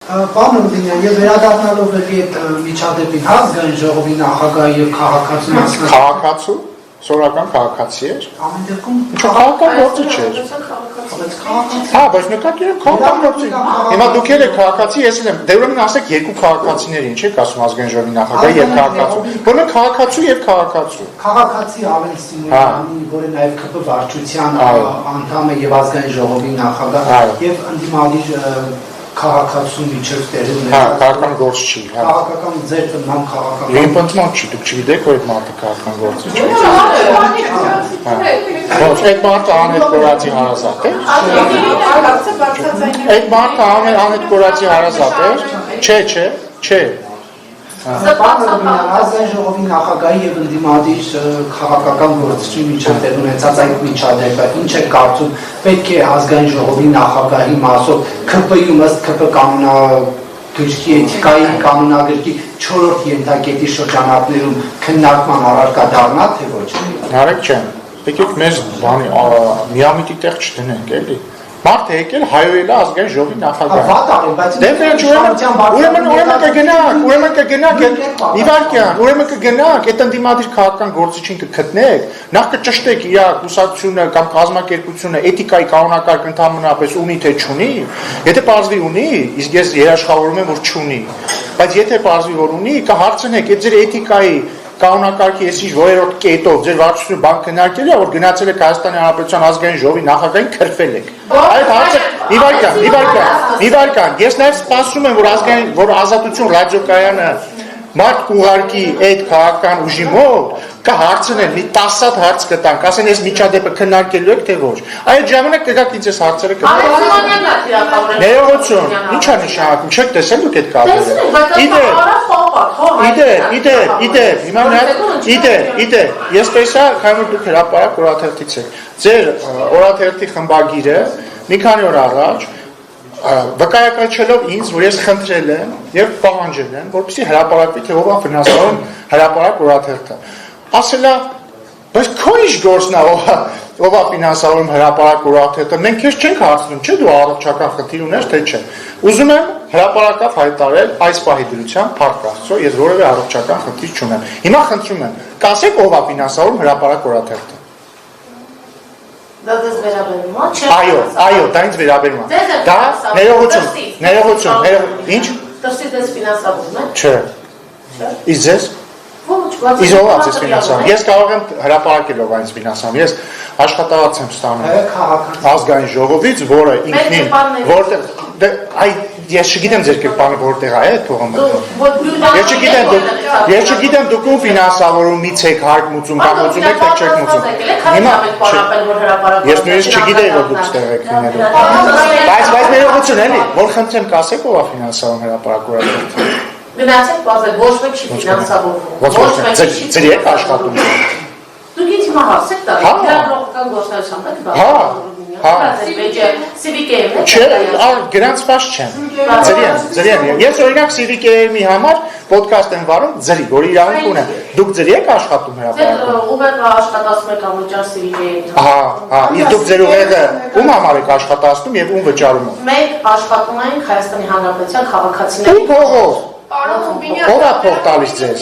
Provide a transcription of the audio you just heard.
Պարոն Ռուբինյան, եւ վերադառնալով այդ միջադեպին ազգային ժողովի նախագահ եւ քաղաքացու քաղաքացու, սորական քաղաքացի էր։ Ամեն դեպքում քաղաքական գործիչ էր։ Հա, բայց նկատի եմ քաղաքական գործիչ։ Հիմա դուք եք քաղաքացի, ես եմ, դե ուրեմն ասեք երկու քաղաքացիներին, չեք ասում ազգային ժողովի նախագահ եւ քաղաքացու։ Որը քաղաքացու եւ քաղաքացու։ Քաղաքացի Ավեն Սիմոնյանի, որը նաեւ ԿՊ վարչության անդամ է եւ ազգային ժողովի նախագահ եւ ընդդիմադիր քաղաքացու միջև տեղի ունեցած քաղաքական գործիչ, հա։ Քաղաքական ձեր տնամ քաղաքական։ Իմ պնդման չի, դուք չգիտեք, որ այդ մարդը քաղաքական գործիչ է։ Ոչ, այդ մարդը Անետ Կորացի հարազատ է։ Այդ մարդը Անետ Կորացի հարազատ է։ Չէ։ Ազգային ժողովի նախագահի եւ ընդդիմադիր քաղաքական գործիչի միջև տեղի ունեցած այդ միջադեպը ինչ է կարծում պետք է ազգային ժողովի նախագահի մասով ԿՊ-ում ըստ ԿՊ կանոնագրքի էթիկայի կանոնագրքի 4-րդ ենթակետի շրջանակներում քննարկման առարկա դառնա թե ոչ։ Նարեկ ջան, եկեք մեզ բանի միամիտի տեղ չդնենք, էլի։ Մարդը եկել հայոյել ազգային ժողովի նախագահ։ Դե վերջ ուրեմն կգնաք, իվարկյան, ուրեմն կգնաք, այդ ընդդիմադիր քաղաքական գործիչին կգտնեք, նախ կճշտեք իր կուսակցությունը կամ կազմակերպությունը էթիկայի կանոնակարգ ընդհանրապես ունի թե չունի, եթե պարզվի ունի, իսկ ես երաշխավորում եմ որ չունի, բայց եթե պարզվի որ ունի, կհարցնեք այդ ձեր էթիկայի կանոնակարգի էսի որերորդ կետով ձեր վարչությունը բան քննարկել է, որ գնացել եք Հայաստանի Հանրապետության ազգային ժողովի նախագահին քրֆել եք։ Այդ հարցը իվարկան, ես նաև սպասում եմ, որ Ազատություն ռադիոկայանը մարդ կուղարկի այդ քաղաքական ուժի մոտ կհարցնեն, մի 10 հատ հարց կտանք, ասեն ես միջադեպը քննարկելու եք թե ոչ։ Այդ ժամանակ կգաք ինձ այս հարցերը կտանք։ Ներողություն, ի՞նչ է նշանակում, չեք տեսել դուք այդ կադրերը։ Իդեր, ես տեսա, քանի որ դուք հրապարակ օրաթերթից եք։ Ձեր օրաթերթի խմբագիրը մի քանի օր առաջ վկայակալչելով ինձ, որ ես խնդրել եմ եւ պահանջել եմ, որպեսզի հրապարակվի թե ով է ֆինանսավորում հրապարակ օրաթերթը։ Ասել է, բայց քո ինչ գործն է ով է ֆինանսավորում հրապարակ օրաթերթը, մենք քեզ չենք հարցնում, չէ՞ դու առողջական խնդիր ունես թե չէ։ Ուզում եմ հրապարակավ հայտարարել այս պահի դրությամբ Փառք Աստծո, ես որևէ առողջական խնդիր չունեմ։ Հիմա խնդրում եմ, կասեք ով է ֆինանսավորում հրապարակ օրաթերթը։ Դա դες վերաբերում է, չէ՞։ Այո, դա ինձ վերաբերում է։ Դա ներողություն, ինչ։ Դրսի դες ֆինանսավորում է։ Չէ։ Իսկ ձեզ։ Իսկ ով է ձեզ ֆինանսավորում։ Ես կարող եմ հրապարակել ով այնց ֆինանսավորում։ Ես աշխատավարձ եմ ստանում ազգային ժողովից, որը ինքնին որտեղ ես չգիտեմ ձեր կերպարը որտեղ է այդ թողամը։ Ես չգիտեմ դուք ում ֆինանսավորումից եք հարկմուծում կամ ուծում եք թե չեք մուծում։ Հիմա ես նույնիսկ չգիտեի որ դուք ստեղ եք լինելու։ Բայց ներողություն էլի, որ խնդրեմ կասեք ով է ֆինանսավորում հրապարակ օրաթերթը։ Գնացեք բացեք, ոչ մեկ չի ֆինանսավորվում։ Ոչ մեկ չի։ Ձեր եք աշխատում։ Դուք ինձ հիմա հարցեք տա, դրամական գործնական եք բացում։ Չէ, գրանցված չեմ։ Ձրի եմ։ Ես օրինակ CVK-ի համար ոդկաստ եմ վարում ձրի, որ իրավունք ունեմ։ Դուք ձրի եք աշխատում հրապարակում։ Ով եք աշխատացում եք ամոջան CVK-ի։ Հա, իսկ դուք ձեր ուղեղը ում համար եք աշխատացնում եւ ում վճարում եք։ Մենք աշխատում ենք Հայաստանի Հանրապետության քաղաքացիների։ Ո՞վ փողով։ Ո՞վ է փող տալիս ձեզ։